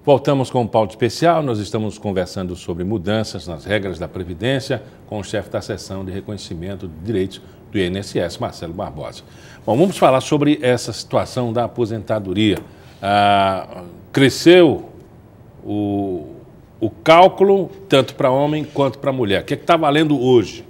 Voltamos com o pauta especial. Nós estamos conversando sobre mudanças nas regras da Previdência com o chefe da seção de reconhecimento de direitos do INSS, Marcelo Barbosa. Bom, vamos falar sobre essa situação da aposentadoria. Cresceu o cálculo tanto para homem quanto para mulher. O que está valendo hoje?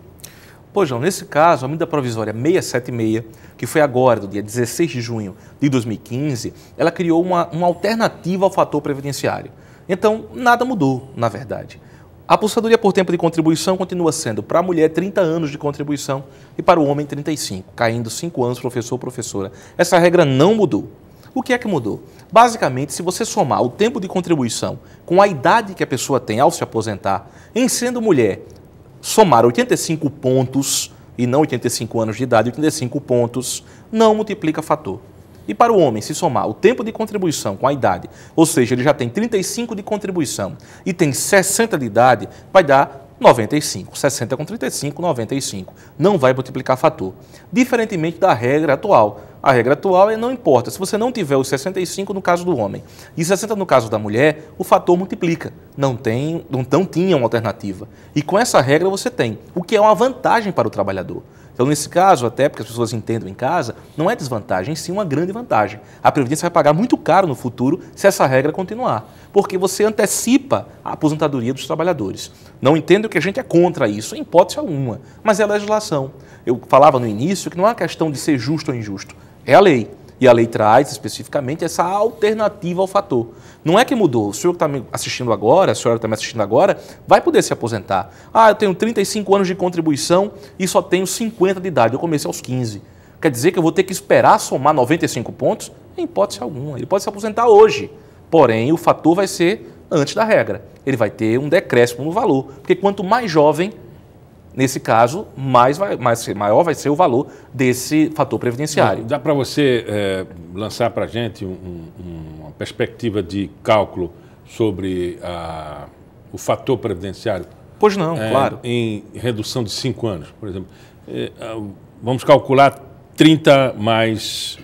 Pois, João, nesse caso, a medida provisória 676, que foi agora, do dia 16 de junho de 2015, ela criou uma alternativa ao fator previdenciário. Então, nada mudou, na verdade. A aposentadoria por tempo de contribuição continua sendo para a mulher 30 anos de contribuição e para o homem 35, caindo 5 anos professor ou professora. Essa regra não mudou. O que é que mudou? Basicamente, se você somar o tempo de contribuição com a idade que a pessoa tem ao se aposentar, em sendo mulher, somar 85 pontos, e não 85 anos de idade, 85 pontos, não multiplica fator. E para o homem, se somar o tempo de contribuição com a idade, ou seja, ele já tem 35 de contribuição e tem 60 de idade, vai dar 95. 60 com 35, 95. Não vai multiplicar fator. Diferentemente da regra atual. A regra atual é não importa. Se você não tiver os 65 no caso do homem e 60 no caso da mulher, o fator multiplica. Não tinha uma alternativa. E com essa regra você tem, o que é uma vantagem para o trabalhador. Então, nesse caso, até porque as pessoas entendam em casa, não é desvantagem, sim uma grande vantagem. A Previdência vai pagar muito caro no futuro se essa regra continuar, porque você antecipa a aposentadoria dos trabalhadores. Não entendo que a gente é contra isso, em hipótese alguma, mas é a legislação. Eu falava no início que não é uma questão de ser justo ou injusto, é a lei. E a lei traz especificamente essa alternativa ao fator. Não é que mudou. O senhor que está me assistindo agora, a senhora que está me assistindo agora, vai poder se aposentar. Eu tenho 35 anos de contribuição e só tenho 50 de idade. Eu comecei aos 15. Quer dizer que eu vou ter que esperar somar 95 pontos? Em hipótese alguma. Ele pode se aposentar hoje. Porém, o fator vai ser antes da regra. Ele vai ter um decréscimo no valor. Porque quanto mais jovem, nesse caso, maior vai ser o valor desse fator previdenciário. Dá para você lançar para a gente uma perspectiva de cálculo sobre o fator previdenciário? Pois não, claro. Em redução de 5 anos, por exemplo. Vamos calcular 30 mais...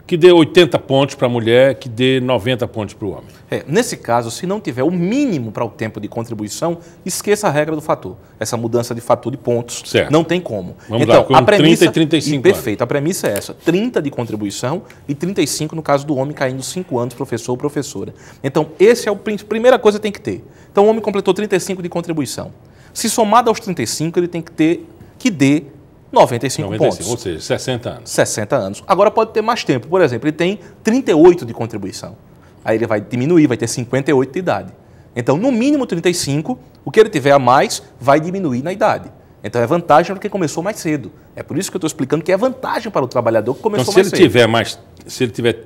que dê 80 pontos para a mulher, que dê 90 pontos para o homem. Nesse caso, se não tiver o mínimo para o tempo de contribuição, esqueça a regra do fator. Essa mudança de fator de pontos, certo. Não tem como. Vamos lá, com 30 e 35 perfeito, a premissa é essa, 30 de contribuição e 35 no caso do homem, caindo 5 anos, professor ou professora. Então, esse é a primeira coisa que tem que ter. Então, o homem completou 35 de contribuição. Se somado aos 35, ele tem que ter, que dê 95 pontos. Ou seja, 60 anos. 60 anos. Agora pode ter mais tempo. Por exemplo, ele tem 38 de contribuição. Aí ele vai diminuir, vai ter 58 de idade. Então, no mínimo 35, o que ele tiver a mais vai diminuir na idade. Então, é vantagem para quem começou mais cedo. É por isso que eu estou explicando que é vantagem para o trabalhador que começou mais cedo. Se ele tiver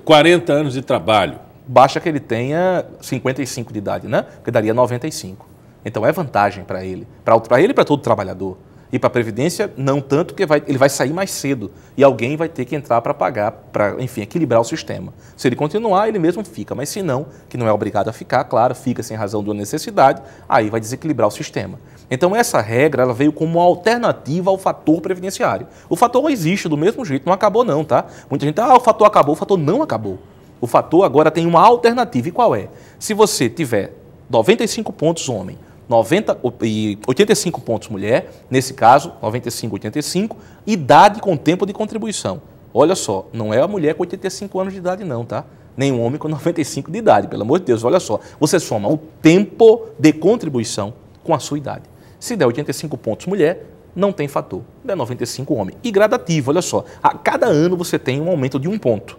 40 anos de trabalho... Basta que ele tenha 55 de idade, né? Porque daria 95. Então, é vantagem para ele. Para ele e para todo trabalhador. E para a Previdência, não tanto, porque ele vai sair mais cedo e alguém vai ter que entrar para pagar, para, enfim, equilibrar o sistema. Se ele continuar, ele mesmo fica, mas se não, que não é obrigado a ficar, claro, fica sem razão de necessidade, aí vai desequilibrar o sistema. Então, essa regra ela veio como uma alternativa ao fator previdenciário. O fator existe do mesmo jeito, não acabou não, tá? Muita gente, o fator acabou, o fator não acabou. O fator agora tem uma alternativa, e qual é? Se você tiver 95 pontos homem, 90 e 85 pontos mulher, nesse caso, 95, 85, idade com tempo de contribuição. Olha só, não é a mulher com 85 anos de idade não, tá? Nem um homem com 95 de idade, pelo amor de Deus, olha só. Você soma o tempo de contribuição com a sua idade. Se der 85 pontos mulher, não tem fator. Der 95 homem. E gradativo, olha só. A cada ano você tem um aumento de 1 ponto.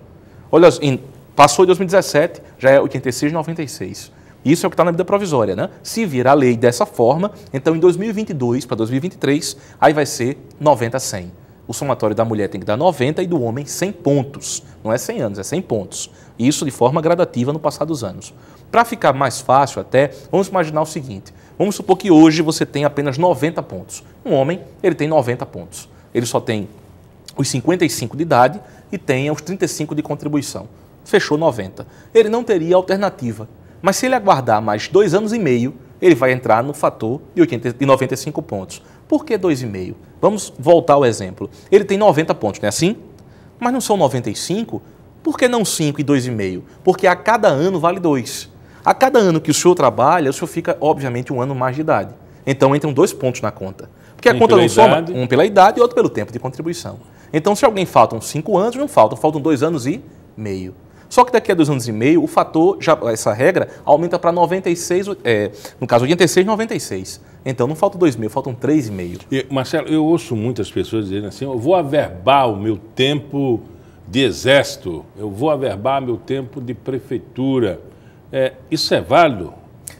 Olha, passou em 2017, já é 86, 96. Isso é o que está na medida provisória, né? Se virar a lei dessa forma, então em 2022 para 2023, aí vai ser 90 a 100. O somatório da mulher tem que dar 90 e do homem 100 pontos. Não é 100 anos, é 100 pontos. Isso de forma gradativa no passar dos anos. Para ficar mais fácil até, vamos imaginar o seguinte. Vamos supor que hoje você tem apenas 90 pontos. Um homem, ele tem 90 pontos. Ele só tem os 55 de idade e tem os 35 de contribuição. Fechou 90. Ele não teria alternativa. Mas se ele aguardar mais 2 anos e meio, ele vai entrar no fator de 95 pontos. Por que 2,5? Vamos voltar ao exemplo. Ele tem 90 pontos, não é assim? Mas não são 95? Por que não 5 e 2,5? Porque a cada ano vale 2. A cada ano que o senhor trabalha, o senhor fica, obviamente, um ano mais de idade. Então, entram 2 pontos na conta. Porque a conta não soma, um pela idade e outro pelo tempo de contribuição. Então, se alguém faltam 5 anos, não faltam 2 anos e meio. Só que daqui a 2 anos e meio, o fator, essa regra, aumenta para 96, no caso 86, 96. Então, não faltam 2,5, faltam 3,5. Marcelo, eu ouço muitas pessoas dizendo assim, eu vou averbar o meu tempo de exército, eu vou averbar meu tempo de prefeitura. Isso é válido?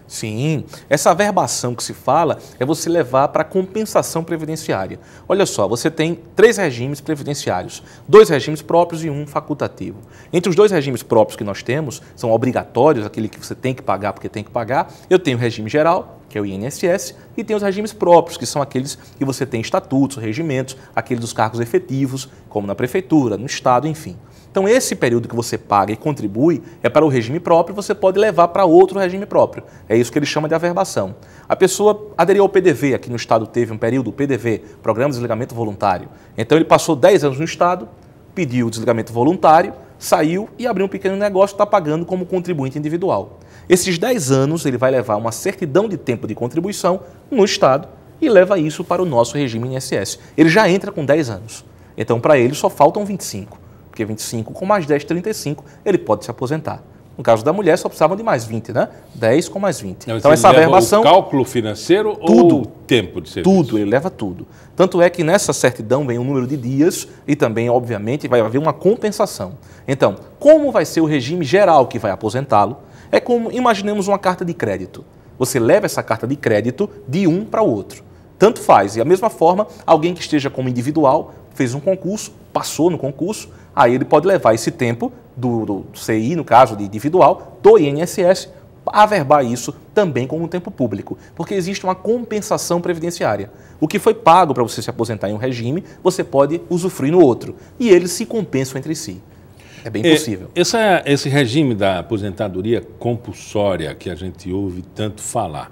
Sim, essa averbação que se fala é você levar para compensação previdenciária. Olha só, você tem 3 regimes previdenciários, 2 regimes próprios e 1 facultativo. Entre os 2 regimes próprios que nós temos, são obrigatórios, aquele que você tem que pagar porque tem que pagar, eu tenho o regime geral, que é o INSS, e tem os regimes próprios, que são aqueles que você tem estatutos, regimentos, aqueles dos cargos efetivos, como na prefeitura, no estado, enfim. Então, esse período que você paga e contribui é para o regime próprio, você pode levar para outro regime próprio. É isso que ele chama de averbação. A pessoa aderiu ao PDV, aqui no estado teve um período, o PDV, Programa de Desligamento Voluntário. Então, ele passou 10 anos no estado, pediu o desligamento voluntário, saiu e abriu um pequeno negócio, está pagando como contribuinte individual. Esses 10 anos, ele vai levar uma certidão de tempo de contribuição no estado e leva isso para o nosso regime INSS. Ele já entra com 10 anos. Então, para ele, só faltam 25. Porque 25 com mais 10, 35, ele pode se aposentar. No caso da mulher, só precisavam de mais 20, né? 10 com mais 20. Então, essa averbação... o cálculo financeiro tudo, ou o tempo de serviço? Tudo, ele leva tudo. Tanto é que nessa certidão vem um número de dias e também, obviamente, vai haver uma compensação. Então, como vai ser o regime geral que vai aposentá-lo? É como, imaginemos uma carta de crédito. Você leva essa carta de crédito de um para o outro. Tanto faz. E da mesma forma, alguém que esteja como individual, fez um concurso, passou no concurso, aí ele pode levar esse tempo do CI, no caso de individual, do INSS, averbar isso também como um tempo público, porque existe uma compensação previdenciária. O que foi pago para você se aposentar em um regime, você pode usufruir no outro, e eles se compensam entre si. É bem possível. Esse regime da aposentadoria compulsória que a gente ouve tanto falar,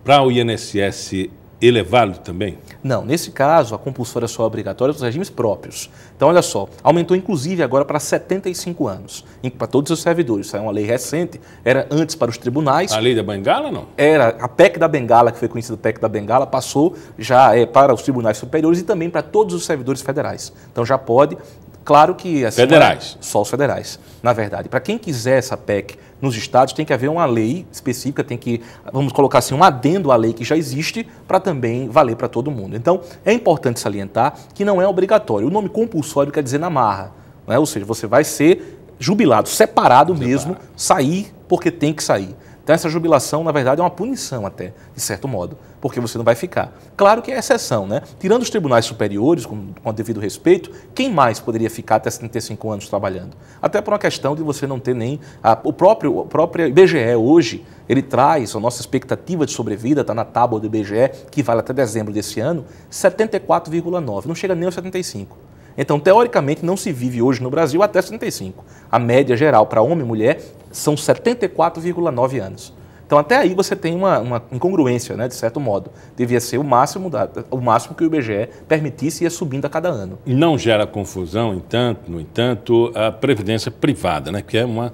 para o INSS, ele é válido também? Não, nesse caso, a compulsória só é obrigatória dos regimes próprios. Então, olha só, aumentou inclusive agora para 75 anos, para todos os servidores. Isso é uma lei recente, era antes para os tribunais. A lei da Bengala, não? Era a PEC da Bengala, que foi conhecida PEC da Bengala, passou já para os tribunais superiores e também para todos os servidores federais. Então, já pode... Claro que... Assim, federais. Só os federais, na verdade. Para quem quiser essa PEC nos estados, tem que haver uma lei específica, tem que, vamos colocar assim, um adendo à lei que já existe para também valer para todo mundo. Então, é importante salientar que não é obrigatório. O nome compulsório quer dizer na marra, né? Ou seja, você vai ser jubilado, separado mesmo, sair porque tem que sair. Então, essa jubilação, na verdade, é uma punição até, de certo modo, porque você não vai ficar. Claro que é exceção, né? Tirando os tribunais superiores, com devido respeito, quem mais poderia ficar até 75 anos trabalhando? Até por uma questão de você não ter nem... O próprio IBGE hoje, ele traz a nossa expectativa de sobrevida, está na tábua do IBGE, que vale até dezembro desse ano, 74,9, não chega nem aos 75. Então, teoricamente, não se vive hoje no Brasil até 75. A média geral para homem e mulher são 74,9 anos. Então, até aí você tem uma incongruência, né, de certo modo. Devia ser o máximo que o IBGE permitisse e ia subindo a cada ano. E não gera confusão, no entanto, a previdência privada, né, que é uma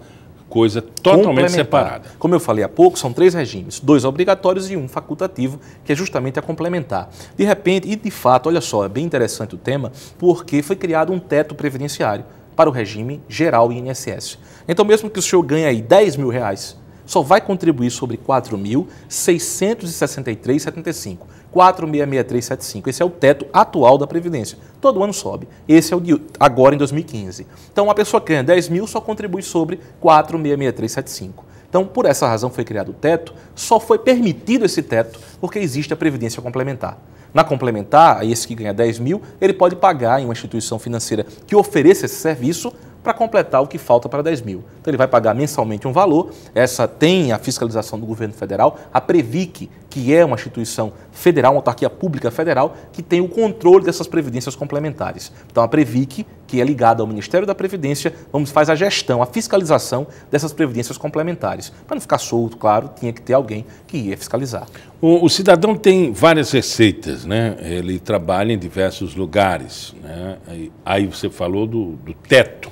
coisa totalmente separada. Como eu falei há pouco, são 3 regimes, 2 obrigatórios e 1 facultativo, que é justamente a complementar. De repente, e de fato, olha só, é bem interessante o tema, porque foi criado um teto previdenciário para o regime geral INSS. Então, mesmo que o senhor ganhe aí R$10.000, só vai contribuir sobre 4.663,75. 4.663,75. Esse é o teto atual da Previdência. Todo ano sobe. Esse é o de agora em 2015. Então, uma pessoa que ganha 10 mil só contribui sobre 4.663,75. Então, por essa razão foi criado o teto, só foi permitido esse teto porque existe a Previdência Complementar. Na complementar, esse que ganha 10 mil, ele pode pagar em uma instituição financeira que ofereça esse serviço para completar o que falta para 10 mil. Então ele vai pagar mensalmente um valor, essa tem a fiscalização do governo federal, a Previc, que é uma instituição federal, uma autarquia pública federal, que tem o controle dessas previdências complementares. Então a Previc, que é ligada ao Ministério da Previdência, faz a gestão, a fiscalização dessas previdências complementares. Para não ficar solto, claro, tinha que ter alguém que ia fiscalizar. O cidadão tem várias receitas, né? Ele trabalha em diversos lugares, né? Aí você falou do teto.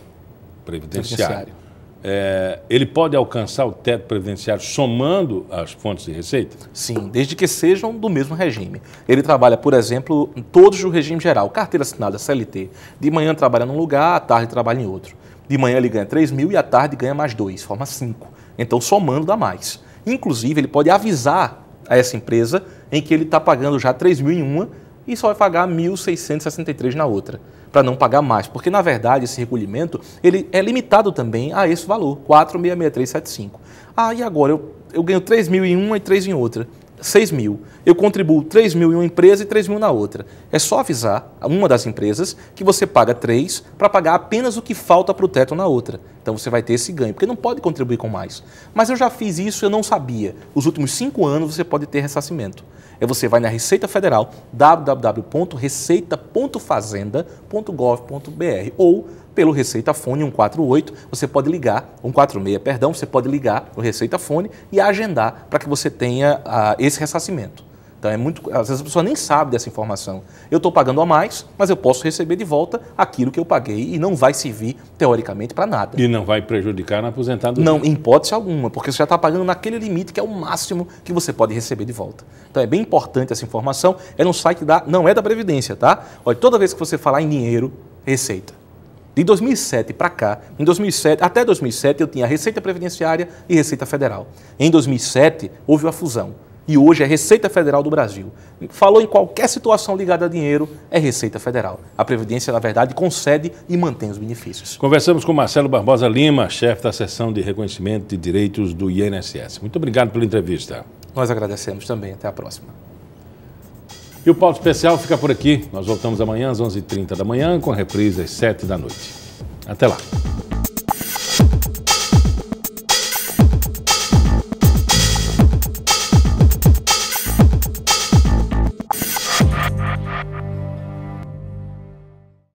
previdenciário. Ele pode alcançar o teto previdenciário somando as fontes de receita? Sim, desde que sejam do mesmo regime. Ele trabalha, por exemplo, em todos do regime geral, carteira assinada CLT. De manhã trabalha num lugar, à tarde trabalha em outro. De manhã ele ganha 3 mil e à tarde ganha mais 2, forma 5. Então, somando dá mais. Inclusive, ele pode avisar a essa empresa em que ele está pagando já 3 mil em uma e só vai pagar 1.663 na outra, para não pagar mais. Porque, na verdade, esse recolhimento ele é limitado também a esse valor, 4.663,75. E agora eu ganho 3 mil em uma e 3 em outra, 6 mil. Eu contribuo 3 mil em uma empresa e 3 mil na outra. É só avisar uma das empresas que você paga 3 para pagar apenas o que falta para o teto na outra. Então você vai ter esse ganho, porque não pode contribuir com mais. Mas eu já fiz isso, eu não sabia. Os últimos 5 anos você pode ter ressarcimento. Você vai na Receita Federal, www.receita.fazenda.gov.br ou pelo Receita Fone 148, você pode ligar, 146, perdão, você pode ligar no Receita Fone e agendar para que você tenha esse ressarcimento. Então, às vezes a pessoa nem sabe dessa informação. Eu estou pagando a mais, mas eu posso receber de volta aquilo que eu paguei e não vai servir, teoricamente, para nada. E não vai prejudicar na aposentadoria? Não, em hipótese alguma, porque você já está pagando naquele limite que é o máximo que você pode receber de volta. Então, é bem importante essa informação. É no site não é da Previdência, tá? Olha, toda vez que você falar em dinheiro, Receita. De 2007 para cá, até 2007 eu tinha Receita Previdenciária e Receita Federal. Em 2007 houve uma fusão. E hoje é Receita Federal do Brasil. Falou em qualquer situação ligada a dinheiro, é Receita Federal. A Previdência, na verdade, concede e mantém os benefícios. Conversamos com Marcelo Barbosa Lima, chefe da seção de reconhecimento de direitos do INSS. Muito obrigado pela entrevista. Nós agradecemos também. Até a próxima. E o Pauta Especial fica por aqui. Nós voltamos amanhã às 11h30 da manhã, com a reprise às 7 da noite. Até lá.